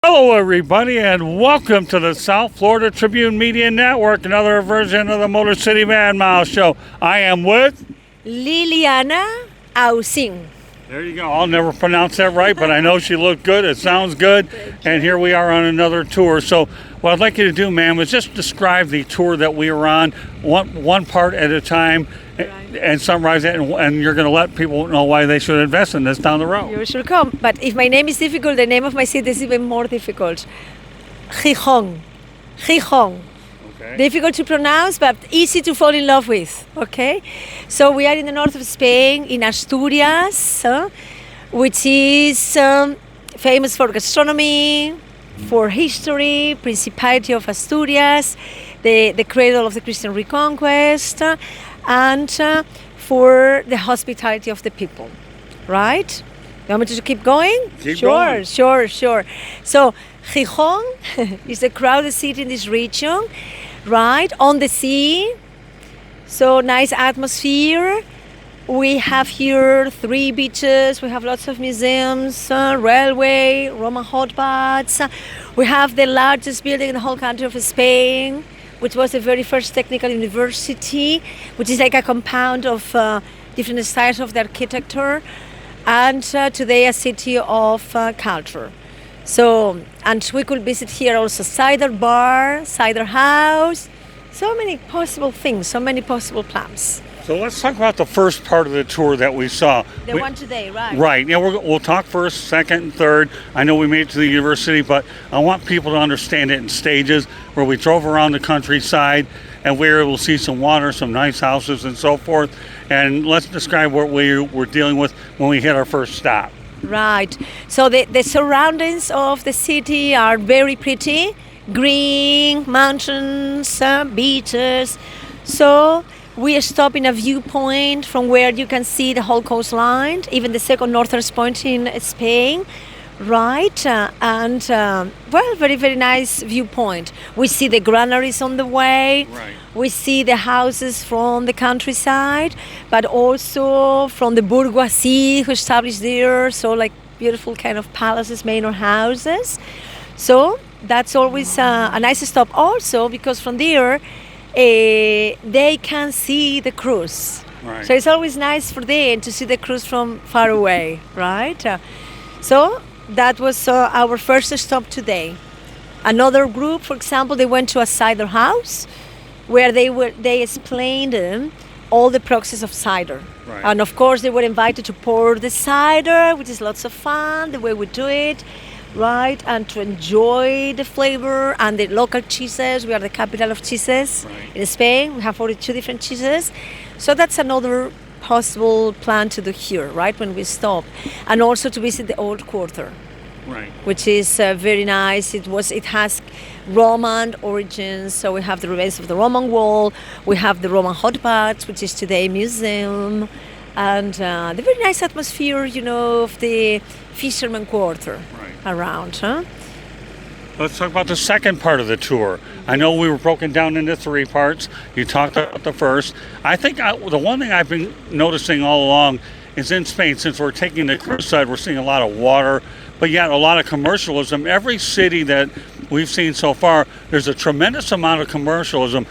Hello, everybody, and welcome to the South Florida Tribune Media Network, another version of the Motor City Mad Mouse Show. I am with Liliana Ausing. There you go. I'll never pronounce that right, but I know she looked good. It sounds good. And here we are on another tour. So what I'd like you to do, ma'am, is just describe the tour that we were on, one part at a time, and summarize it. And you're going to let people know why they should invest in this down the road. You should come. But if my name is difficult, the name of my city is even more difficult. Gijón. Gijón. Okay. Difficult to pronounce, but easy to fall in love with. Okay? So we are in the north of Spain, in Asturias, which is famous for gastronomy, for history, Principality of Asturias, the cradle of the Christian Reconquest, and for the hospitality of the people. Right? You want me to keep going? Keep going. Sure. So Gijón is the crowded city in this region, right? On the sea. So nice atmosphere. We have here 3 beaches. We have lots of museums, railway, Roman hot baths. We have the largest building in the whole country of Spain, which was the very first technical university, which is like a compound of different styles of the architecture, and today a city of culture. So, and we could visit here also cider bar, cider house, so many possible things, so many possible plans. So let's talk about the first part of the tour that we saw. The one today, right? Right. Yeah, we'll talk first, second, and third. I know we made it to the university, but I want people to understand it in stages where we drove around the countryside and we were able to see some water, some nice houses, and so forth. And let's describe what we were dealing with when we hit our first stop. Right. So the surroundings of the city are very pretty. Green, mountains, beaches. So we stop in a viewpoint from where you can see the whole coastline, even the second northernmost point in Spain, right? Very, very nice viewpoint. We see the granaries on the way. Right. We see the houses from the countryside, but also from the bourgeoisie who established there, so like beautiful kind of palaces, manor houses. So that's always a nice stop also, because from there, they can see the cruise. Right. So it's always nice for them to see the cruise from far away, right? So that was our first stop today. Another group, for example, they went to a cider house where they explained all the process of cider. Right. And of course they were invited to pour the cider, which is lots of fun, the way we do it. Right, and to enjoy the flavor and the local cheeses. We are the capital of cheeses in Spain. We have 42 different cheeses. So that's another possible plan to do here, right, when we stop. And also to visit the Old Quarter, Right. which is very nice. It has Roman origins, so we have the remains of the Roman wall. We have the Roman hot baths, which is today a museum. And the very nice atmosphere, of the fisherman quarter around, huh? Let's talk about the second part of the tour. I know we were broken down into 3 parts. You talked about the first. I think the one thing I've been noticing all along is in Spain, since we're taking the cruise side, we're seeing a lot of water, but yet a lot of commercialism. Every city that we've seen so far, there's a tremendous amount of commercialism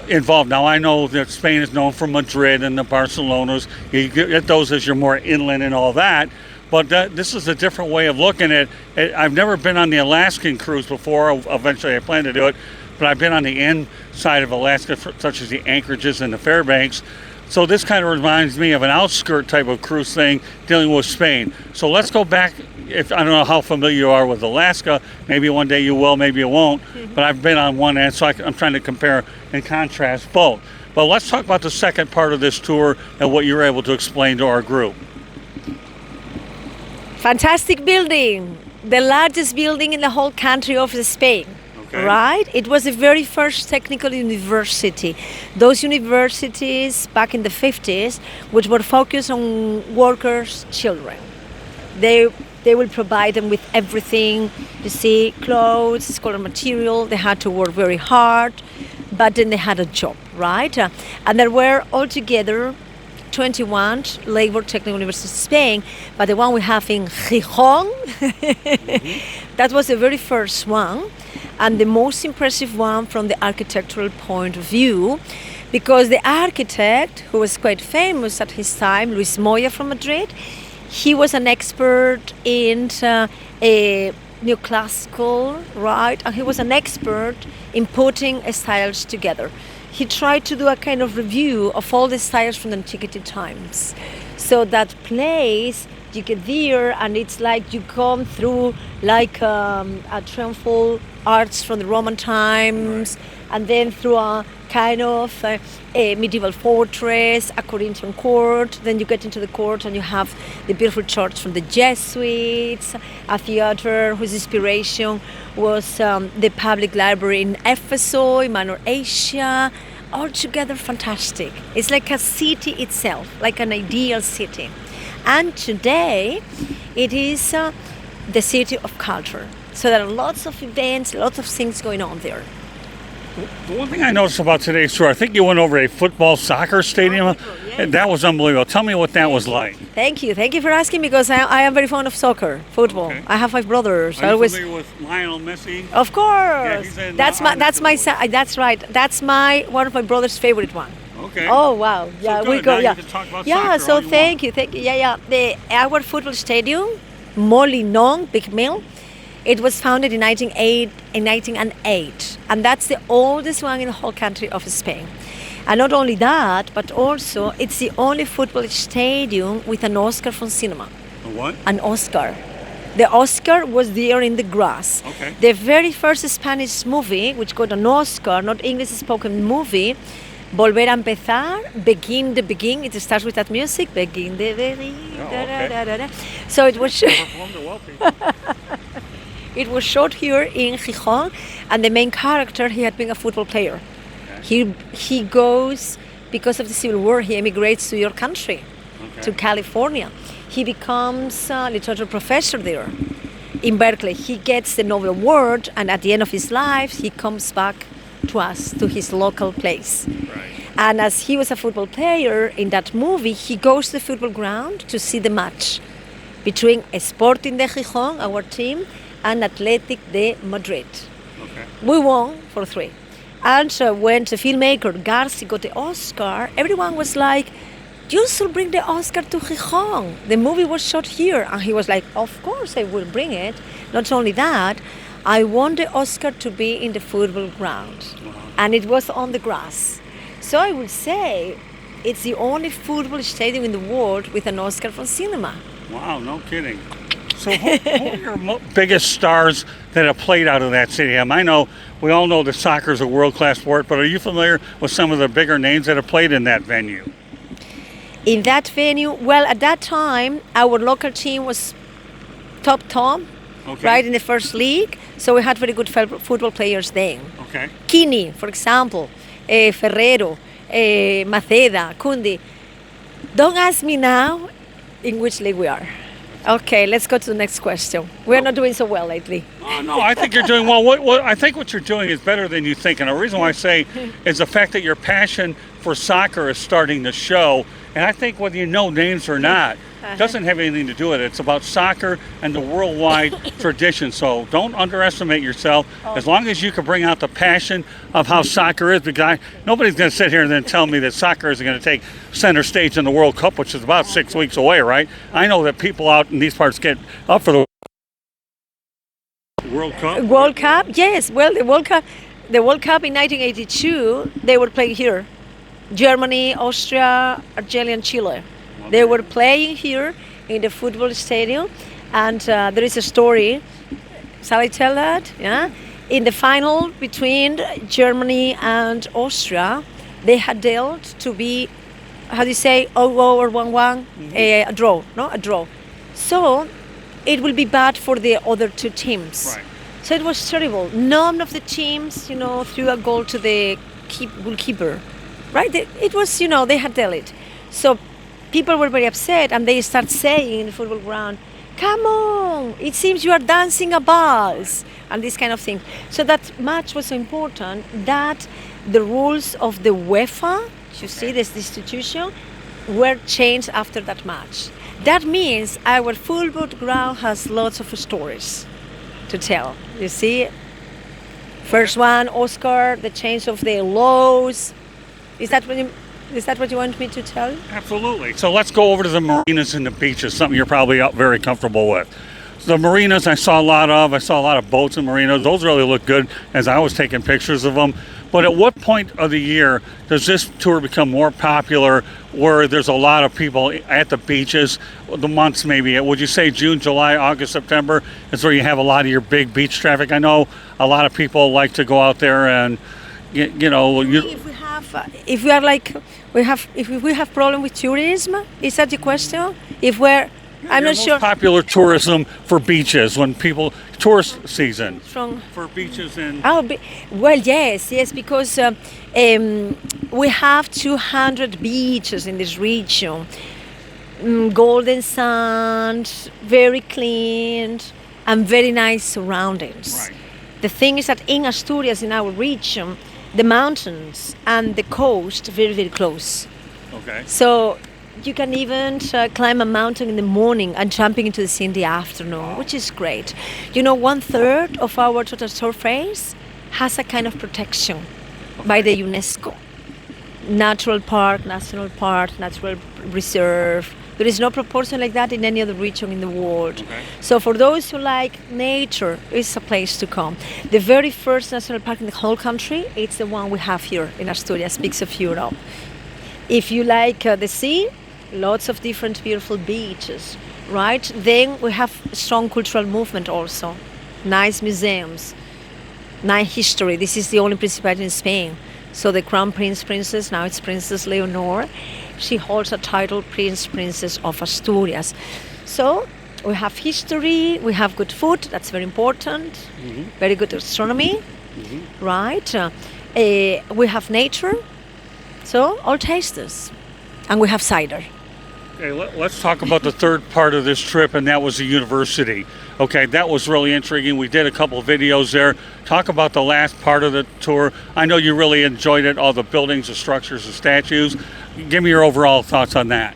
involved. Now I know that Spain is known for Madrid and the Barcelonas. You get those as you're more inland and all that. But this is a different way of looking at it. I've never been on the Alaskan cruise before. Eventually I plan to do it. But I've been on the inside of Alaska, such as the Anchorages and the Fairbanks. So this kind of reminds me of an outskirt type of cruise thing dealing with Spain. So let's go back. I don't know how familiar you are with Alaska. Maybe one day you will, maybe you won't. But I've been on one end, so I'm trying to compare and contrast both. But let's talk about the second part of this tour and what you were able to explain to our group. Fantastic building, the largest building in the whole country of Spain. Okay. Right? It was the very first technical university. Those universities back in the 50s, which were focused on workers' children. They will provide them with everything, clothes, school material. They had to work very hard, but then they had a job, right? And there were altogether 21 Labor Technical University of Spain, but the one we have in Gijón, That was the very first one, and the most impressive one from the architectural point of view, because the architect, who was quite famous at his time, Luis Moya from Madrid, he was an expert in neoclassical, right? And he was an expert in putting styles together. He tried to do a kind of review of all the styles from the antiquity times. So that place, you get there and it's like you come through like a triumphal arch from the Roman times, and then through a kind of a medieval fortress, a Corinthian court. Then you get into the court and you have the beautiful church from the Jesuits, a theater whose inspiration was the public library in Ephesus, in Minor Asia. Altogether fantastic. It's like a city itself, like an ideal city. And today it is the city of culture. So there are lots of events, lots of things going on there. The one thing I noticed about today's tour, I think you went over a football soccer stadium. Yes. That was unbelievable. Tell me what that was like. Thank you for asking, because I am very fond of soccer, football. Okay. I have 5 brothers. Are you familiar with Lionel Messi? Of course. he's in That's my Argentina. that's right. That's one of my brother's favorite one. Okay. Oh wow! Yeah, So we good. go. Now Yeah, you can talk about yeah. soccer So all you thank you. Yeah. Our football stadium, Molinón, Big Mill. It was founded in 1908, and that's the oldest one in the whole country of Spain. And not only that, but also it's the only football stadium with an Oscar from cinema. A what? An Oscar. The Oscar was there in the grass. Okay. The very first Spanish movie, which got an Oscar, not English spoken movie, Volver a Empezar, Begin the Begin. It starts with that music, Begin the Begin. Oh, okay. So it was. Performed it well, people. It was shot here in Gijón, and the main character, he had been a football player. He goes, because of the Civil War, he emigrates to your country, to California. He becomes a literature professor there in Berkeley. He gets the Nobel Award, and at the end of his life, he comes back to us, to his local place. Right. And as he was a football player in that movie, he goes to the football ground to see the match between Sporting de Gijón, our team, and Athletic de Madrid. Okay. We won for 3. And when the filmmaker Garci got the Oscar, everyone was like, you should bring the Oscar to Gijón. The movie was shot here. And he was like, of course I will bring it. Not only that, I want the Oscar to be in the football ground. And it was on the grass. So I would say it's the only football stadium in the world with an Oscar from cinema. Wow, no kidding. So who are your biggest stars that have played out of that stadium? I know we all know that soccer is a world-class sport, but are you familiar with some of the bigger names that have played in that venue? In that venue, well, at that time, our local team was top, Okay. right, in the first league. So we had very good football players then. Okay. Kini, for example, Ferrero, Maceda, Kundi. Don't ask me now in which league we are. Okay, let's go to the next question. We're not doing so well lately. Oh, no, I think you're doing well. I think what you're doing is better than you think. And the reason why I say is the fact that your passion for soccer is starting to show. And I think whether you know names or not, doesn't have anything to do with it. It's about soccer and the worldwide tradition. So don't underestimate yourself. As long as you can bring out the passion of how soccer is, because nobody's going to sit here and then tell me that soccer isn't going to take center stage in the World Cup, which is about 6 weeks away, right? I know that people out in these parts get up for the World Cup. World Cup, yes. Well, the World Cup in 1982, they were playing here. Germany, Austria, Argentina, and Chile. They were playing here in the football stadium, and there is a story. Shall I tell that? Yeah. In the final between Germany and Austria, they had dealt to be, how do you say, 0-0 or 1-1, a draw, no, a draw. So it will be bad for the other two teams. Right. So it was terrible. None of the teams, threw a goal to the goalkeeper. Right? It was, they had dealt it. So people were very upset, and they start saying in the football ground, come on, it seems you are dancing a valse, and this kind of thing. So that match was so important that the rules of the UEFA, you see, this institution, were changed after that match. That means our football ground has lots of stories. to tell. You see, first one, Oscar, the change of the laws. Is that what you want me to tell you? Absolutely. So let's go over to the marinas and the beaches, something you're probably very comfortable with. The marinas I saw a lot of. I saw a lot of boats in marinas. Those really look good as I was taking pictures of them. But at what point of the year does this tour become more popular where there's a lot of people at the beaches, the months maybe? Would you say June, July, August, September is where you have a lot of your big beach traffic? I know a lot of people like to go out there and, if we have problem with tourism, is that the question? I'm not sure. Popular tourism for beaches when tourist season for beaches and. Well, yes, because we have 200 beaches in this region. Golden sand, very clean, and very nice surroundings. Right. The thing is that in Asturias, in our region, the mountains and the coast very, very close. Okay. So you can even climb a mountain in the morning and jumping into the sea in the afternoon, which is great. 1/3 of our total surface has a kind of protection by the UNESCO. Natural park, national park, natural reserve. There is no proportion like that in any other region in the world. Okay. So for those who like nature, it's a place to come. The very first national park in the whole country, it's the one we have here in Asturias, Peaks of Europe. If you like the sea, lots of different beautiful beaches, right? Then we have strong cultural movement also. Nice museums, nice history. This is the only principality in Spain. So the Crown Princess, now it's Princess Leonor, she holds a title Princess of Asturias. So we have history, we have good food, that's very important, very good gastronomy, right? We have nature, so all tastes. And we have cider. Okay, let's talk about the third part of this trip, and that was the university. Okay, that was really intriguing. We did a couple of videos there. Talk about the last part of the tour. I know you really enjoyed it, all the buildings, the structures, the statues. Give me your overall thoughts on that.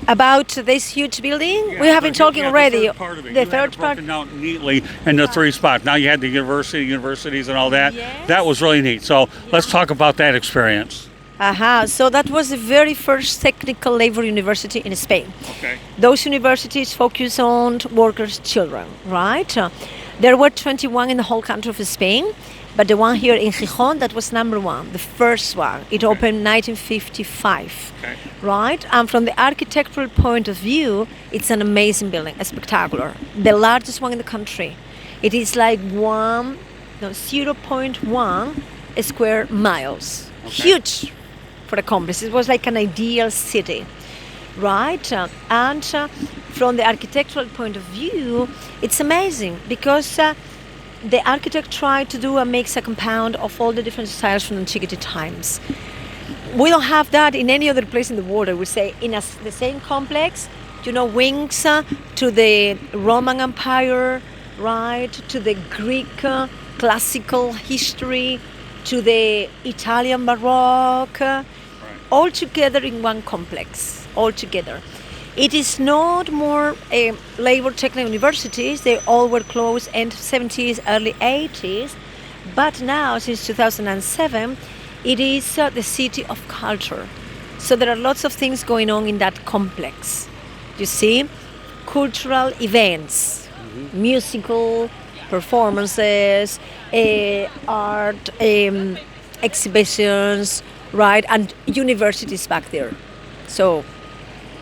About this huge building, we have been talking already. The third part of it. The You had third it part. broken out neatly into three spots. Now you had the universities and all that. Yes. That was really neat. So let's talk about that experience. So that was the very first technical labor university in Spain. Okay. Those universities focus on workers' children, right? There were 21 in the whole country of Spain, but the one here in Gijón, that was number one, the first one. It opened in 1955, right? And from the architectural point of view, it's an amazing building, a spectacular. The largest one in the country. It is like 0.1 square miles. Huge for the complex. It was like an ideal city, right? And from the architectural point of view, it's amazing because the architect tried to do a mix, a compound of all the different styles from antiquity times. We don't have that in any other place in the world. I would say in the same complex, wings to the Roman Empire, right? To the Greek classical history, to the Italian Baroque, all together in one complex, all together. It is not more labor technical universities. They all were closed end 70s, early 80s. But now, since 2007, it is the city of culture. So there are lots of things going on in that complex. You see, cultural events, musical performances, art exhibitions, right, and universities back there. So.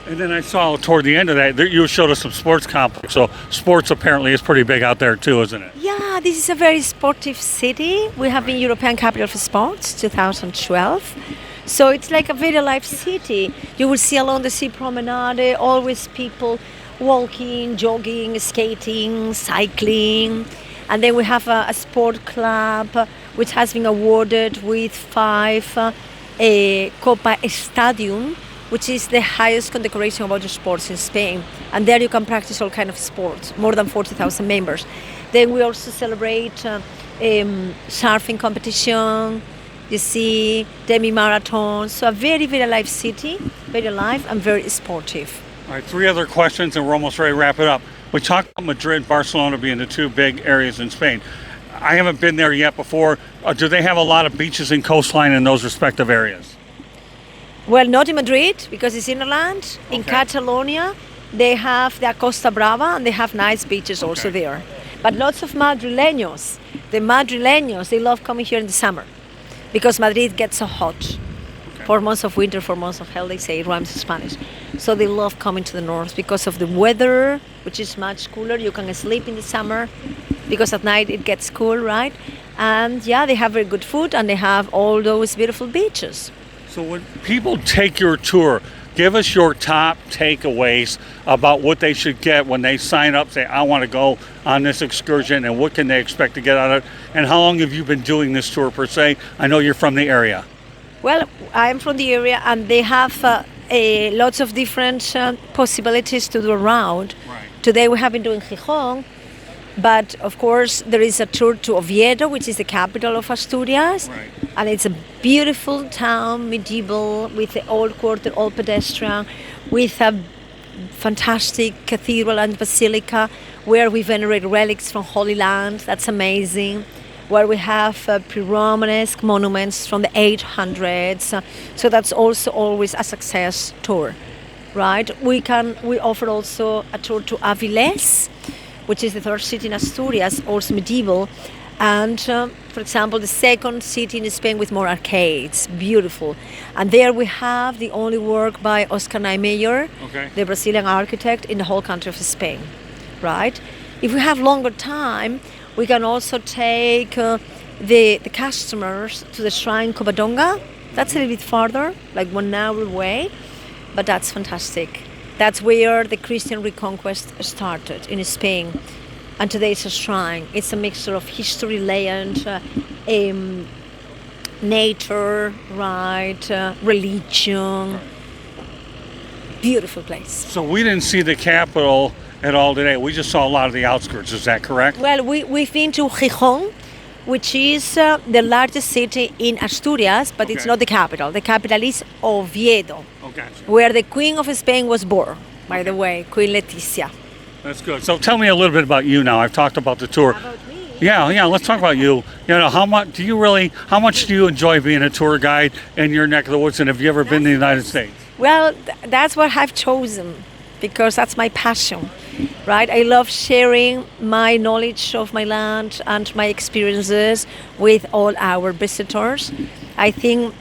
And then I saw toward the end of that, you showed us some sports complex. So sports apparently is pretty big out there too, isn't it? Yeah, this is a very sportive city. We have been European Capital of Sports 2012. So it's like a very alive city. You will see along the sea promenade always people walking, jogging, skating, cycling. And then we have a sport club which has been awarded with 5 Copa Stadium, which is the highest condecoration of water sports in Spain. And there you can practice all kinds of sports, more than 40,000 members. Then we also celebrate surfing competition, you see, demi-marathons. So a very, very alive city, very alive and very sportive. All right, 3 other questions and we're almost ready to wrap it up. We talked about Madrid, Barcelona being the two big areas in Spain. I haven't been there yet before. Do they have a lot of beaches and coastline in those respective areas? Well, not in Madrid because it's inland. In Okay. Catalonia, they have the Costa Brava and they have nice beaches also Okay. there. But lots of Madrileños. The Madrileños, they love coming here in the summer because Madrid gets so hot. 4 months of winter, 4 months of hell, they say, it rhymes in Spanish. So they love coming to the north because of the weather, which is much cooler. You can sleep in the summer because at night it gets cool, right? And yeah, they have very good food and they have all those beautiful beaches. So when people take your tour, give us your top takeaways about what they should get when they sign up, say, I want to go on this excursion, and what can they expect to get out of it? And how long have you been doing this tour per se? I know you're from the area. Well, I'm from the area and they have lots of different possibilities to do around. Right. Today we have been doing Gijón, but of course there is a tour to Oviedo, which is the capital of Asturias. Right. And it's a beautiful town, medieval, with the old quarter, all pedestrian, with a fantastic cathedral and basilica where we venerate relics from Holy Land. That's amazing. Where we have pre-Romanesque monuments from the 800s. So that's also always a success tour, right? We offer also a tour to Avilés, which is the third city in Asturias, also medieval. And for example, the second city in Spain with more arcades, beautiful. And there we have the only work by Oscar Niemeyer, Okay. the Brazilian architect, in the whole country of Spain, right? If we have longer time, we can also take the customers to the shrine Covadonga. That's a little bit farther, like 1 hour away, but that's fantastic. That's where the Christian reconquest started in Spain. And today it's a shrine. It's a mixture of history, land, nature, right, religion. Beautiful place. So we didn't see the capital at all today. We just saw a lot of the outskirts. Is that correct? Well, we've been to Gijón, which is the largest city in Asturias, but it's Okay. not the capital. The capital is Oviedo, Oh, gotcha. where the Queen of Spain was born, by the way, Queen Letizia. That's good. So tell me a little bit about you now. I've talked about the tour. About me? Yeah, let's talk about you. You know, how much do you enjoy being a tour guide in your neck of the woods, and have you ever been to the United States? Well, that's what I've chosen because that's my passion, right? I love sharing my knowledge of my land and my experiences with all our visitors. I think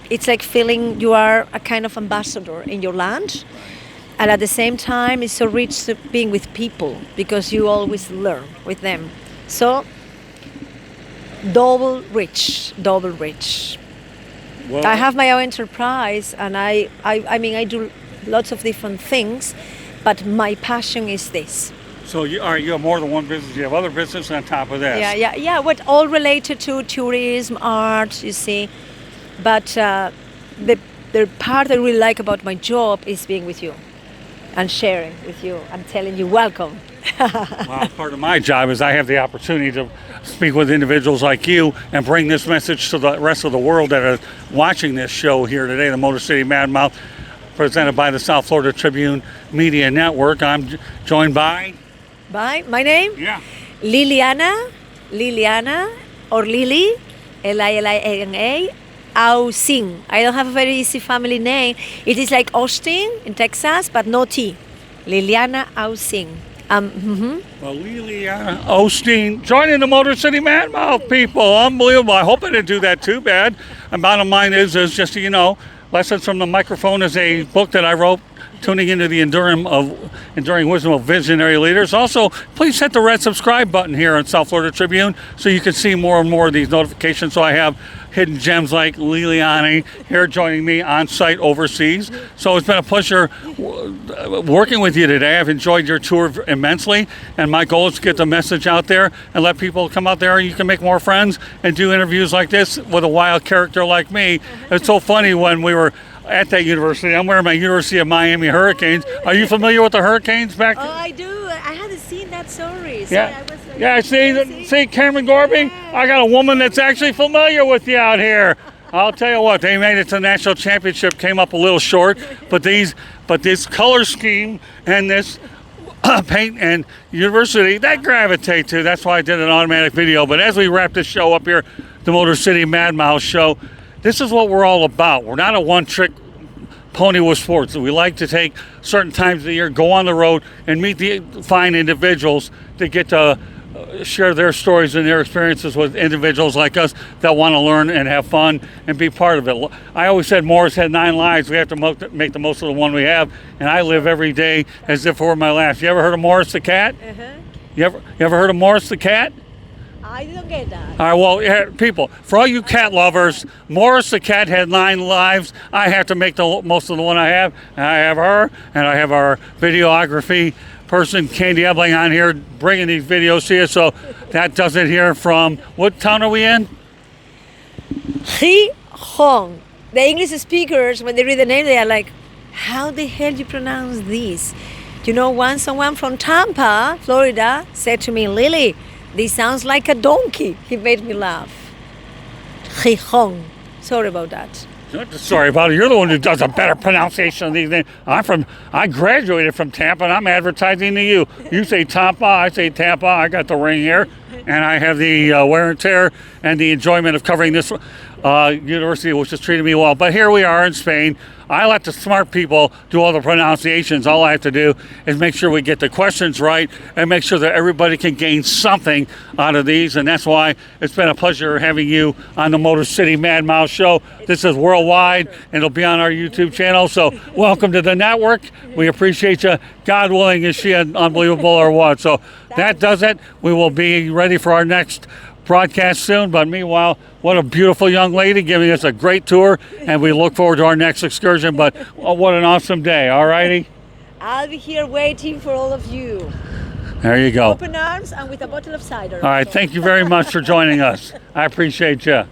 it's like feeling you are a kind of ambassador in your land. And at the same time, it's so rich to being with people because you always learn with them. So, double rich. Well, I have my own enterprise, and I mean, I do lots of different things, but my passion is this. So you have more than one business. You have other business on top of this. Yeah. What all related to tourism, art, you see. But the part I really like about my job is being with you, and sharing with you, and telling you welcome. Well, part of my job is I have the opportunity to speak with individuals like you and bring this message to the rest of the world that are watching this show here today, the Motor City Mad Mouth, presented by the South Florida Tribune Media Network. I'm joined by... Bye. My name? Yeah. Liliana, or Lily, Lilina, Austin. I don't have a very easy family name. It is like Austin in Texas, but no T. Liliana Austin. Well, Liliana Osteen joining the Motor City Mad Mouth, people. Unbelievable. I hope I didn't do that too bad. And bottom line is just so you know, Lessons from the Microphone is a book that I wrote, tuning into the enduring wisdom of visionary leaders. Also, please hit the red subscribe button here on South Florida Tribune so you can see more and more of these notifications. So I have hidden gems like Liliana here joining me on site overseas. So it's been a pleasure working with you today. I've enjoyed your tour immensely, and my goal is to get the message out there and let people come out there and you can make more friends and do interviews like this with a wild character like me. It's so funny when we were at that university. I'm wearing my University of Miami Hurricanes. Are you familiar with the Hurricanes back Oh, I do. I hadn't seen that story. So Yeah. I was like, Yeah, see Cameron Gorby? I got a woman that's actually familiar with you out here. I'll tell you what, they made it to the national championship, came up a little short, but this color scheme and this paint and university that gravitate to. That's why I did an automatic video. But as we wrap this show up here, the Motor City Mad Mouse Show, this is what we're all about. We're not a one-trick pony with sports. We like to take certain times of the year, go on the road, and meet the fine individuals to get to share their stories and their experiences with individuals like us that want to learn and have fun and be part of it. I always said Morris had 9 lives. We have to make the most of the one we have, and I live every day as if it were my last. You ever heard of Morris the cat? You ever heard of Morris the cat? I didn't get that. All right, well, people, for all you cat lovers, Morris the cat had 9 lives. I have to make the most of the one I have. And I have her, and I have our videography person, Candy Ebling, on here bringing these videos to you. So that does it here from, what town are we in? Gijón. The English speakers, when they read the name, they are like, how the hell do you pronounce this? You know, once someone from Tampa, Florida, said to me, Lily, this sounds like a donkey. He made me laugh. Gijón. Sorry about that. Sorry about it. You're the one who does a better pronunciation of these names. I graduated from Tampa, and I'm advertising to you. You say Tampa, I say Tampa. I got the ring here, and I have the wear and tear and the enjoyment of covering this university, which has treated me well. But here we are in Spain. I let the smart people do all the pronunciations. All I have to do is make sure we get the questions right and make sure that everybody can gain something out of these. And that's why it's been a pleasure having you on the Motor City Mad Mouse Show. This is worldwide, and it'll be on our YouTube channel. So welcome to the network. We appreciate you. God willing, is she unbelievable or what? So that does it. We will be ready for our next broadcast soon, but meanwhile, what a beautiful young lady giving us a great tour, and we look forward to our next excursion. But what an awesome day. All righty, I'll be here waiting for all of you. there you go. Open arms and with a bottle of cider. All right, thank you very much for joining us. I appreciate you.